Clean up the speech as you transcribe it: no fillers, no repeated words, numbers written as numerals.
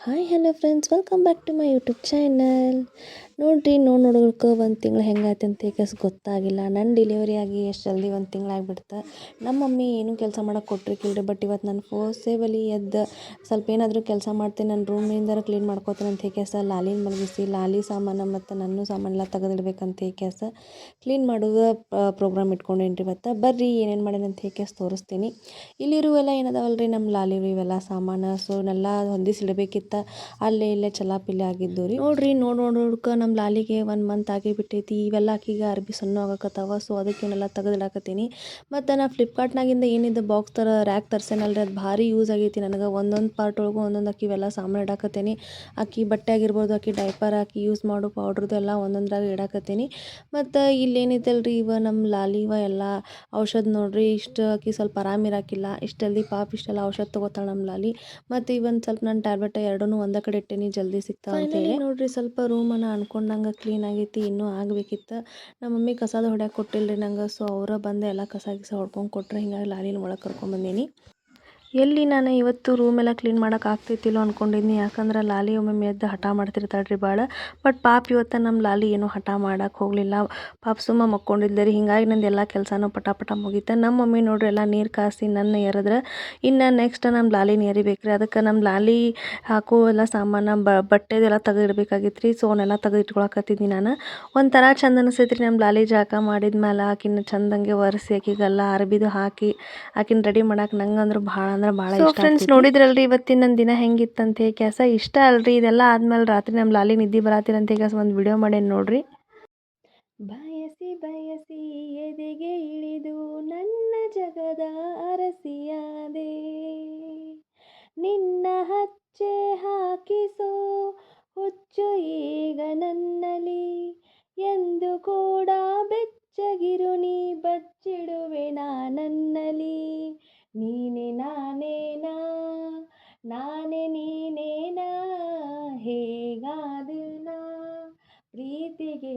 Hi hello friends, welcome back to my YouTube channel. ನೋಡಿರಿ ನೋಡೋಕೆ ಒಂದು ತಿಂಗಳು ಹೆಂಗಾಯ್ತು ಅಂತ ಗೊತ್ತಾಗಿಲ್ಲ. ನನ್ನ ಡೆಲಿವರಿ ಆಗಿ ಎಷ್ಟು ಜಲ್ದಿ ಒಂದು ತಿಂಗಳಾಗ್ಬಿಡ್ತು. ನಮ್ಮ ಮಮ್ಮಿ ಏನೂ ಕೆಲಸ ಮಾಡೋಕೆ ಕೊಟ್ಟಿರ್ಕಿಲ್ರಿ. ಬಟ್ ಇವತ್ತು ನಾನು ಫೋರ್ಸೇಬಲಿ ಎದ್ದು ಸ್ವಲ್ಪ ಏನಾದರೂ ಕೆಲಸ ಮಾಡ್ತೀನಿ, ನನ್ನ ರೂಮಿಂದ ಕ್ಲೀನ್ ಮಾಡ್ಕೋತೀನಿ ಅಂತ ಲಾಲಿನ ಮಲಗಿಸಿ ಲಾಲಿ ಸಾಮಾನು ಮತ್ತು ನನ್ನ ಸಾಮಾನೆಲ್ಲ ತೆಗೆದಿಡ್ಬೇಕಂತ ಕ್ಲೀನ್ ಮಾಡುವ ಪ್ರೋಗ್ರಾಮ್ ಇಟ್ಕೊಂಡೇನಿ ರೀ. ಇವತ್ತು ಬರ್ರಿ ಏನೇನು ಮಾಡೇನಿ ಅಂತ ತೋರಿಸ್ತೀನಿ. ಇಲ್ಲಿರುವೆಲ್ಲ ಏನದಾವಲ್ರಿ ನಮ್ಮ ಲಾಲಿವು ಇವೆಲ್ಲ ಸಾಮಾನು. ಸೊ ಇವನ್ನೆಲ್ಲ ಹೊಂದಿಸಿಡಬೇಕಿತ್ತು. ಅಲ್ಲೇ ಇಲ್ಲೇ ಚಲಾಪಿಲ್ಲಿ ಆಗಿದ್ದು ರೀ. ನೋಡ್ರಿ ನೋಡ್ಕ ನಮ್ಮ ಲಾಲಿಗೆ 1 ಮಂತ್ ಆಗಿ ಬಿಟ್ಟೈತಿ. ಇವೆಲ್ಲ ಆಕಿಗೆ ಅರ್ಬಿ ಸಣ್ಣ ಆಗಕತ್ತಾವ. ಸೊ ಅದಕ್ಕೆ ಇವನ್ನೆಲ್ಲ ತೆಗೆದಿಡಾಕತ್ತೀನಿ. ಮತ್ತು ನಾ ಫ್ಲಿಪ್ಕಾರ್ಟ್ನಾಗಿಂದ ಏನಿದ್ದು ಬಾಕ್ಸ್ ಥರ ರ್ಯಾಕ್ ತರ್ಸೇನಲ್ರಿ, ಅದು ಭಾರಿ ಯೂಸ್ ಆಗೈತಿ ನನಗೆ. ಒಂದೊಂದು ಪಾರ್ಟ್ ಒಳಗೂ ಒಂದೊಂದು ಇವೆಲ್ಲ ಸಾಮಾನು ಇಡಾಕತ್ತೀನಿ. ಆಕಿ ಬಟ್ಟೆ ಆಗಿರ್ಬೋದು, ಆಕಿ ಡೈಪರ್, ಆಕಿ ಯೂಸ್ ಮಾಡೋ ಪೌಡ್ರದ್ದು ಎಲ್ಲ ಒಂದೊಂದ್ರಾಗ ಇಡಾಕತ್ತೀನಿ. ಮತ್ತು ಇಲ್ಲೇನೈತಲ್ರಿ, ಇವ ನಮ್ಮ ಲಾಲಿವ ಎಲ್ಲ ಔಷಧ ನೋಡ್ರಿ. ಇಷ್ಟು ಆಕಿ ಸ್ವಲ್ಪ ಆರಾಮಿರಾಕಿಲ್ಲ. ಇಷ್ಟಲ್ಲಿ ಪಾಪ ಇಷ್ಟೆಲ್ಲ ಔಷಧ ತೊಗೋತಾಳೆ ನಮ್ಮ ಲಾಲಿ. ಮತ್ತು ಇವನ್ ಸ್ವಲ್ಪ ನನ್ನ ಟ್ಯಾಬ್ಲೆಟ್ ಎರಡೂ ಒಂದೇ ಕಡೆ ಇಟ್ಟೇನಿ, ಜಲ್ದಿ ಸಿಗ್ತಾವ ಅಂತೇಳಿ. ನೋಡ್ರಿ ಸ್ವಲ್ಪ ರೂಮನ್ನು ಅನ್ಕೊಂಡಂಗೆ ಕ್ಲೀನ್ ಆಗೈತಿ, ಇನ್ನೂ ಆಗಬೇಕಿತ್ತು. ನಮ್ಮ ಮಮ್ಮಿ ಕಸದ ಹೊಡ್ಯಾಕೆ ಕೊಟ್ಟಿಲ್ರಿ ನಂಗೆ. ಸೊ ಅವರ ಬಂದು ಎಲ್ಲ ಕಸ ಹೊಡ್ಕೊಂಡು ಕೊಟ್ಟರೆ, ಹಿಂಗಾಗಿ ಲಾಲಿನ ಒಳಗೆ ಕರ್ಕೊಂಬಂದೀನಿ. ಎಲ್ಲಿ ನಾನು ಇವತ್ತು ರೂಮೆಲ್ಲ ಕ್ಲೀನ್ ಮಾಡೋಕೆ ಆಗ್ತೈತಿಲ್ಲೋ ಅಂದ್ಕೊಂಡಿದ್ನಿ. ಯಾಕಂದ್ರೆ ಲಾಲಿ ಒಮ್ಮೊಮ್ಮೆ ಎದ್ದು ಹಠ ಮಾಡ್ತಿರ್ತಾಳ್ರಿ ಭಾಳ. ಬಟ್ ಪಾಪ ಇವತ್ತು ನಮ್ಮ ಲಾಲಿ ಏನೂ ಹಠ ಮಾಡೋಕೆ ಹೋಗಲಿಲ್ಲ. ಪಾಪ ಸುಮ್ಮ ಮಕ್ಕೊಂಡಿದ್ದೆ ರೀ. ಹಿಂಗಾಗಿ ನಂದು ಎಲ್ಲ ಕೆಲಸನೂ ಪಟ ಮುಗೀತು. ನಮ್ಮ ಮಮ್ಮಿ ನೋಡ್ರಿ ಎಲ್ಲ ನೀರು ಕಾಸಿ ನನ್ನ ಎರೆದ್ರೆ ಇನ್ನು ನೆಕ್ಸ್ಟ್ ನಮ್ಮ ಲಾಲಿನ ಎರಿಬೇಕ್ರಿ. ಅದಕ್ಕೆ ನಮ್ಮ ಲಾಲಿ ಹಾಕೋ ಎಲ್ಲ ಸಾಮಾನು ಬಟ್ಟೆದೆಲ್ಲ ತೆಗೆದಿಡ್ಬೇಕಾಗಿತ್ತು ರೀ. ಸೊ ಅವನ್ನೆಲ್ಲ ತೆಗೆದು ಇಟ್ಕೊಳಕತ್ತಿದ್ನಿ ನಾನು. ಒಂಥರ ಚಂದ ಅನಿಸ್ತೈತೆ ರೀ ನಮ್ಮ ಲಾಲಿ ಜಳಕ ಮಾಡಿದ್ಮೇಲೆ ಆಕಿನ ಚಂದಂಗೆ ಒರೆಸಿ ಆಕಿಗೆಲ್ಲ ಅರ್ಬಿದು ಹಾಕಿ ಆಕಿನ ರೆಡಿ ಮಾಡಕ್ಕೆ ನಂಗೆ ಅಂದ್ರೆ ಭಾಳ ಇಷ್ಟ. ಫ್ರೆಂಡ್ಸ್ ನೋಡಿದ್ರಲ್ರಿ ಇವತ್ತಿನ ನನ್ನ ದಿನ ಹೆಂಗಿತ್ತಂತ ಇಷ್ಟ ಅಲ್ರಿ. ಇದೆಲ್ಲ ಆದ್ಮೇಲೆ ರಾತ್ರಿ ನಮ್ಮ ಲಾಲಿ ನಿದ್ದೆ ಬರಾತಿರಂತ ಒಂದು ವಿಡಿಯೋ ಮಾಡೇನಿ ನೋಡ್ರಿ. ಬಯಸಿ ಬಯಸಿ ಎದೆಗೆ ಇಳಿದು ನನ್ನ ಜಗದ ಅರಸಿಯಾದೆ, ನಿನ್ನ ಹಚ್ಚೆ ಹಾಕಿಸೋ ಹುಚ್ಚು ಈಗ ನನ್ನಲ್ಲಿ, ಎಂದು ಕೂಡ ಬೆಚ್ಚಗಿರು ನೀ ಬಚ್ಚಿಡುವೆ ನನ್ನಲ್ಲಿ, ನೀನೆ ನಾನೇನಾ ನಾನೇ ನೀನೇನಾ, ಹೇಗಾದನಾ ಪ್ರೀತಿಗೆ